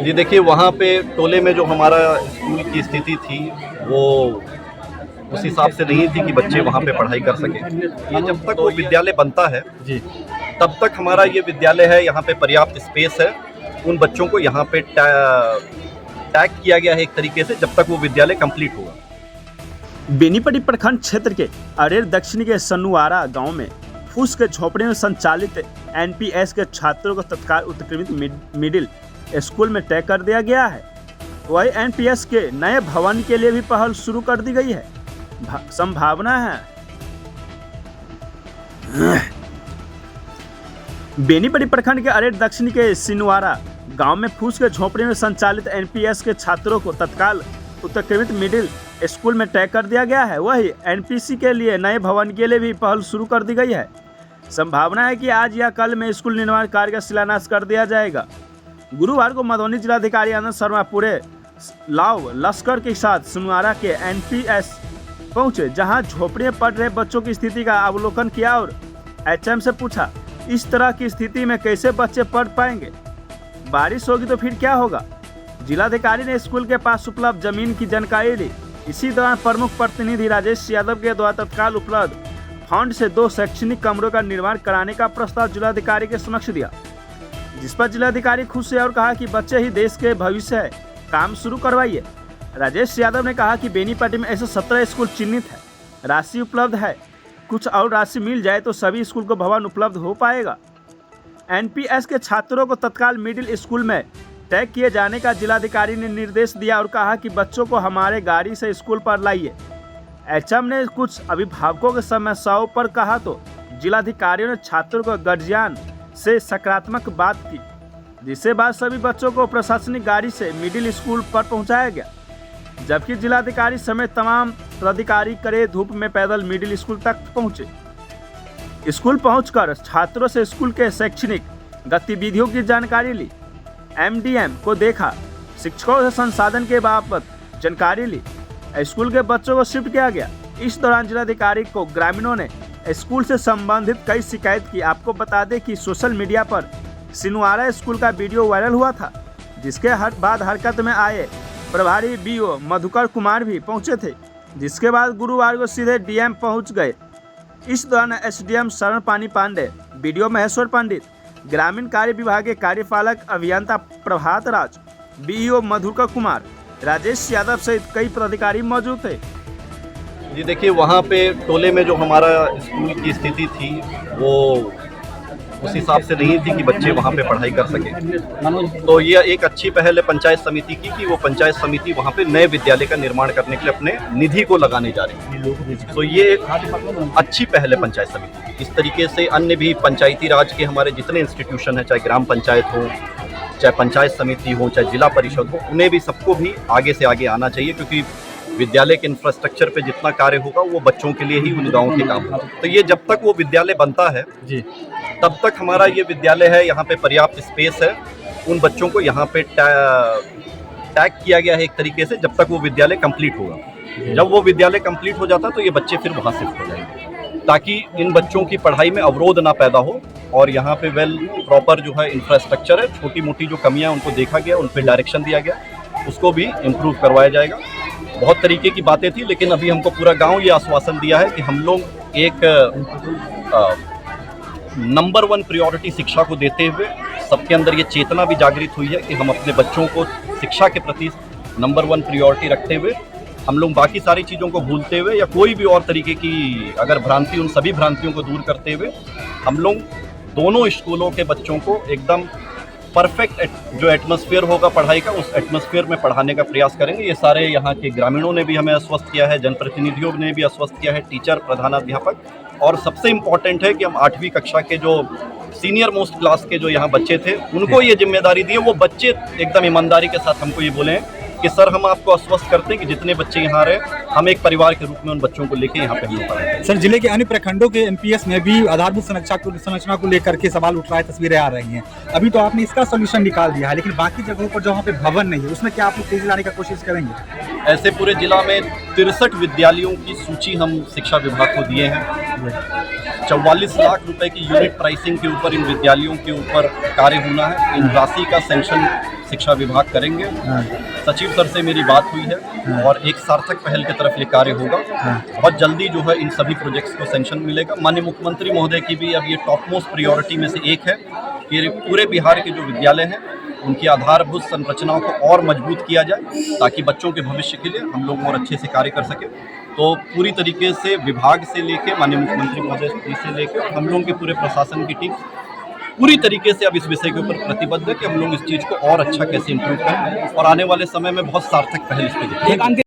जी देखिए, वहाँ पे टोले में जो हमारा स्कूल की स्थिति थी वो उस हिसाब से नहीं थी कि बच्चे वहाँ पे पढ़ाई कर सकें। ये जब तक वो विद्यालय बनता है जी तब तक हमारा ये विद्यालय है, यहाँ पे पर्याप्त स्पेस है। उन बच्चों को यहाँ पे टैग किया गया है एक तरीके से, जब तक वो विद्यालय कंप्लीट होगा। बेनीपट्टी प्रखंड क्षेत्र के अरेर दक्षिणी के सनुआरा गांव में फूस के झोपड़े में संचालित एनपीएस के छात्रों को तत्काल उत्क्रमित मिडिल स्कूल में तय कर दिया गया है। वही एनपीएस के नए भवन के लिए भी पहल शुरू कर दी गई है। संभावना है बेनीपट्टी प्रखंड के अरेर दक्षिणी के सिनुआरा गांव में फूस के झोपड़े में संचालित एनपीएस के छात्रों को तत्काल उत्क्रमित मिडिल स्कूल में तय कर दिया गया है। वही एनपीसी के लिए नए भवन के लिए भी पहल शुरू कर दी गई है। संभावना है कि आज या कल में स्कूल निर्माण कार्य का शिलान्यास कर दिया जाएगा। गुरुवार को मधुबनी जिलाधिकारी आनंद शर्मा पूरे लाव लश्कर के साथ सिनुआरा के एनपीएस पहुंचे, जहां झोपड़ी में पढ़ रहे बच्चों की स्थिति का अवलोकन किया और एचएम से पूछा, इस तरह की स्थिति में कैसे बच्चे पढ़ पाएंगे, बारिश होगी तो फिर क्या होगा। जिलाधिकारी ने स्कूल के पास उपलब्ध जमीन की जानकारी ली। इसी दौरान प्रमुख प्रतिनिधि राजेश यादव के द्वारा तत्काल उपलब्ध फंड से 2 शैक्षणिक कमरों का निर्माण कराने का प्रस्ताव जिलाधिकारी के समक्ष दिया, जिस पर जिलाधिकारी खुश हुए और कहा कि बच्चे ही देश के भविष्य है, काम शुरू करवाइए। राजेश यादव ने कहा कि बेनीपट्टी में ऐसे 17 स्कूल चिन्हित है, राशि उपलब्ध है, कुछ और राशि मिल जाए तो सभी स्कूल को भवन उपलब्ध हो पाएगा। एनपीएस के छात्रों को तत्काल मिडिल स्कूल में तय किए जाने का जिलाधिकारी ने निर्देश दिया और कहा कि बच्चों को हमारे गाड़ी से स्कूल पर लाइए। एचएम ने कुछ अभिभावकों के समस्याओं पर कहा तो जिलाधिकारियों ने छात्रों को गार्जियन से सकारात्मक बात की, जिसके बाद सभी बच्चों को प्रशासनिक गाड़ी से मिडिल स्कूल पर पहुंचाया गया, जबकि जिलाधिकारी समेत तमाम पदाधिकारी कड़े धूप में पैदल मिडिल स्कूल तक पहुंचे। स्कूल पहुंचकर छात्रों से स्कूल के शैक्षणिक गतिविधियों की जानकारी ली, एमडीएम को देखा, शिक्षकों से संसाधन के बाबत जानकारी ली। स्कूल के बच्चों को शिफ्ट किया गया। इस दौरान जिलाधिकारी को ग्रामीणों ने स्कूल से संबंधित कई शिकायत की। आपको बता दें कि सोशल मीडिया पर सिनुआरा स्कूल का वीडियो वायरल हुआ था, जिसके बाद हरकत में आए प्रभारी बीओ मधुकर कुमार भी पहुंचे थे, जिसके बाद गुरुवार को सीधे डीएम पहुंच गए। इस दौरान एसडीएम शरण पानी पांडे, बीडीओ महेश्वर पंडित, ग्रामीण कार्य विभाग के कार्यपालक अभियंता प्रभात राज, बीईओ मधुकर कुमार, राजेश यादव सहित कई पदाधिकारी मौजूद थे। जी देखिए, वहाँ पे टोले में जो हमारा स्कूल की स्थिति थी वो उस हिसाब से नहीं थी कि बच्चे वहाँ पे पढ़ाई कर सकें। तो ये एक अच्छी पहल है पंचायत समिति की कि वो पंचायत समिति वहाँ पे नए विद्यालय का निर्माण करने के लिए अपने निधि को लगाने जा रही है। तो ये अच्छी पहल है पंचायत समिति की। इस तरीके से अन्य भी पंचायती राज के हमारे जितने इंस्टीट्यूशन हैं, चाहे ग्राम पंचायत हो, चाहे पंचायत समिति हो, चाहे जिला परिषद हो, उन्हें भी सबको भी आगे से आगे आना चाहिए, क्योंकि विद्यालय के इंफ्रास्ट्रक्चर पे जितना कार्य होगा वो बच्चों के लिए ही उन गाँव के काम होगा। तो ये जब तक वो विद्यालय बनता है जी तब तक हमारा ये विद्यालय है, यहाँ पे पर्याप्त स्पेस है। उन बच्चों को यहाँ पे टैग किया गया है एक तरीके से, जब तक वो विद्यालय कंप्लीट होगा। जब वो विद्यालय कंप्लीट हो जाता है तो ये बच्चे फिर वहाँ शिफ्ट हो जाएंगे, ताकि इन बच्चों की पढ़ाई में अवरोध ना पैदा हो। और यहाँ पे वेल प्रॉपर जो है इंफ्रास्ट्रक्चर है, छोटी मोटी जो कमियाँ उनको देखा गया, उन पर डायरेक्शन दिया गया, उसको भी इम्प्रूव करवाया जाएगा। बहुत तरीके की बातें थी, लेकिन अभी हमको पूरा गाँव ये आश्वासन दिया है कि हम लोग एक नंबर 1 प्रायोरिटी शिक्षा को देते हुए सबके अंदर ये चेतना भी जागृत हुई है कि हम अपने बच्चों को शिक्षा के प्रति नंबर 1 प्रायोरिटी रखते हुए हम लोग बाकी सारी चीज़ों को भूलते हुए या कोई भी और तरीके की अगर भ्रांति, उन सभी भ्रांतियों को दूर करते हुए हम लोग दोनों स्कूलों के बच्चों को एकदम परफेक्ट जो एटमॉस्फेयर होगा पढ़ाई का, उस एटमॉस्फेयर में पढ़ाने का प्रयास करेंगे। ये सारे यहाँ के ग्रामीणों ने भी हमें आश्वस्त किया है, जनप्रतिनिधियों ने भी आश्वस्त किया है, टीचर, प्रधानाध्यापक, और सबसे इम्पॉर्टेंट है कि हम 8वीं कक्षा के जो सीनियर मोस्ट क्लास के जो यहाँ बच्चे थे उनको ये जिम्मेदारी दी है। वो बच्चे एकदम ईमानदारी के साथ हमको ये बोले कि सर हम आपको आश्वस्त करते हैं कि जितने बच्चे यहाँ रहे हम एक परिवार के रूप में उन बच्चों को लेके यहाँ पे हम लोग पढ़ाएंगे। सर, जिले के अन्य प्रखंडों के एनपीएस में भी आधारभूत संरचना को लेकर के सवाल उठ रहा है, तस्वीरें आ रही हैं। अभी तो आपने इसका सोल्यूशन निकाल दिया है, लेकिन बाकी जगहों पर जहाँ पे भवन नहीं है उसमें क्या आप लोग तेजी लाने का कोशिश करेंगे? ऐसे पूरे जिला में 63 विद्यालयों की सूची हम शिक्षा विभाग को दिए हैं। 44 लाख रुपए की यूनिट प्राइसिंग के ऊपर इन विद्यालयों के ऊपर कार्य होना है। इन राशि का सैंक्शन शिक्षा विभाग करेंगे। सचिव सर से मेरी बात हुई है और एक सार्थक पहल की तरफ ये कार्य होगा। बहुत जल्दी जो है इन सभी प्रोजेक्ट्स को सैंक्शन मिलेगा। माननीय मुख्यमंत्री महोदय की भी अब ये टॉप मोस्ट प्रायोरिटी में से एक है कि पूरे बिहार के जो विद्यालय हैं उनकी आधारभूत संरचनाओं को और मजबूत किया जाए ताकि बच्चों के भविष्य के लिए हम लोग और अच्छे से कार्य कर सकें। तो पूरी तरीके से विभाग से लेके माननीय मुख्यमंत्री महोदय जी से लेके हम लोगों के पूरे प्रशासन की टीम पूरी तरीके से अब इस विषय के ऊपर प्रतिबद्ध है कि हम लोग इस चीज़ को और अच्छा कैसे इम्प्रूव करें और आने वाले समय में बहुत सार्थक पहल इस पर